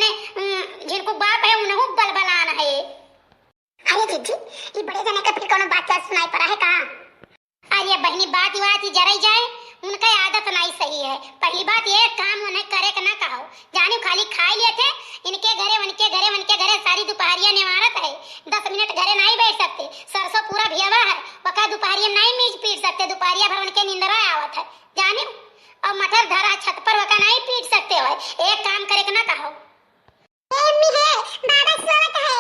जने जिनको बाप है उन्हों बलबलान है। अरे जिज्जी ये बड़े जने का फिर कोनो बात सुनाई पड़ा है का? अरे बहनी बात जराई जाए उनका आदत नहीं सही है। पहली बात ये काम उन्हें करे का ना कहो, जाने खाली खाई लिए थे इनके घरे सारी दोपहरिया निवारत है। 10 मिनट घरे नहीं बैठ सकते, सरसों पूरा भियावा है वका दोपहरिया नहीं मीज पीट सकते, दोपहरिया भर उनके नींदरा आवत है जाने। और मटर धरा छत पर वका नहीं पीट सकते हो, एक काम करे का ना कहो। मम्मी है बाबा स्वागत है,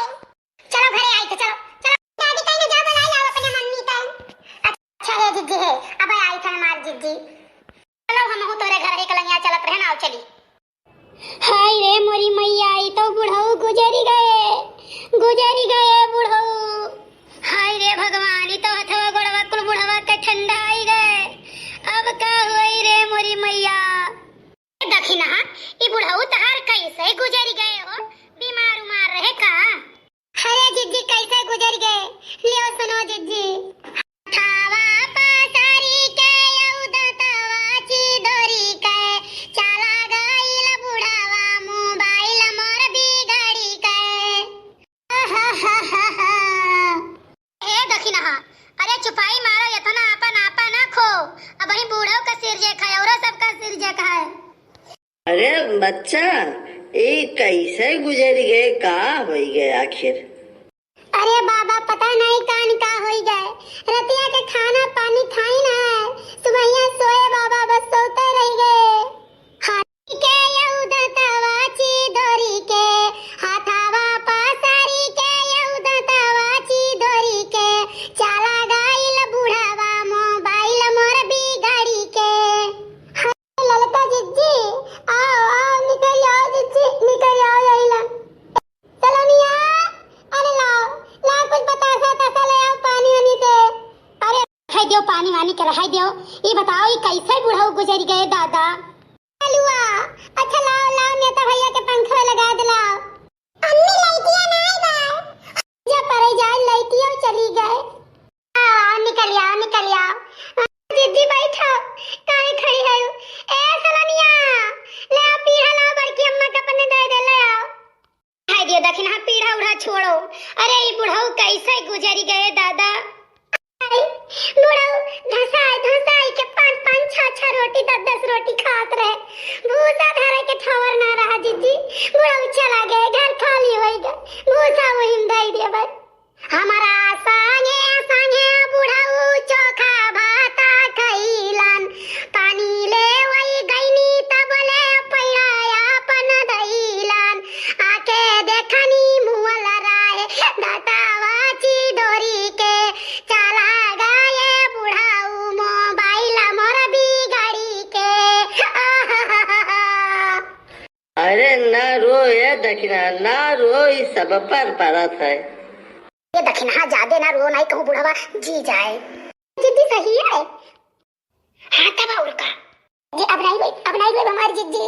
चलो घरे आई तो चलो चलो दादी कहीं ना जा बुला लाओ अपने मम्मी का। अच्छा है जिज्जी है अब आई था हमार जिज्जी। चलो हम हो तोरे घर एक लंगिया चलत रहना आओ चली। हाय रे मोरी मैया ई तो बुढ़ऊ गुजरी गए बुढ़ऊ। हाय रे भगवान ई तो हथवा गोड़वा कुल बुढ़वा के ठंडा आई गए, अब का होई रे मोरी मैया। दखिना ई बुढ़ऊ तहार कैसे गुजरी गए हो, बीमार उमार रहे का? अरे जिज्जी कैसे गुजर गए लियो सुनो जिज्जी। थावा पासारी के यौदतवा चिदोरी के चला गइल बुढ़ावा मोबाइल मोर बिगाड़ी के। ए दखिना अरे चुपाई मारो यतना आपा ना खो, अब ही बूढ़ो का सिर जे खाए और सबका सिर जे खाए। अरे बच्चा ये कैसे गुजर गए, का हो गए आखिर? अरे बाबा पता नहीं कान का हो गए, रतिया के खाना पानी खाई ना सुबहिया सोए बाबा बस सोते रह गए। हाथी के यौदतवा चिदोरी के हाथावा पासारी के यौदतवा चिदोरी के चला गइल बुढ़ावा मोबाइल मोर बिगाड़ी के। ललका जिज्जी आओ निकल आओ जिज्जी निकल आओ लैला। चलो मिया अरे लाओ कुछ बतासा तसा ले आओ पानी वानी से। अरे है दियो पानी वानी के रहाई दियो, ये बताओ ये कैसे बुढ़ऊ गुजर गए दादा? लुआ अच्छा लाओ ने तो भैया के पंखा लगा दे लाओ। अम्मी लाइटिया ना आई बा जा पर जा लाइटिया चली गए। निकल आओ जिज्जी बैठो काहे खड़ी है? ए सलनिया ले आ पीढ़ा लाओ बड़की अम्मा के अपने दे ले आओ। हाय दियो दखिना पीढ़ा उड़ा छोड़ो, अरे ये बुढ़ऊ कैसे गुजरी गए दादा? बुढ़ऊ धसाई के 5 6 रोटी 10 रोटी खात रहे, भूसा धरे के ठवर ना रहा जिज्जी। बुढ़ऊ चला गए घर खाली हो गए, भूसा वही दई दे बस। हमारा संगे बुढ़ऊ चोखा भाता खइलन, पानी ले वही गईनी तब ले पैया अपन दइलन, आके देखनी मुअल राहे दातावा चिदोरी के चला गए बुढ़ऊ मोबाइल मोर बिगाड़ी के। अरे ना रो ये दखिना ना रो, ये सब पर परत है। ये दखिना ज्यादा ना रो नहीं कहूँ बुढ़वा जी जाए। जिद्दी सही है हाँ तब और का जी अब नहीं हमारी जिज्जी।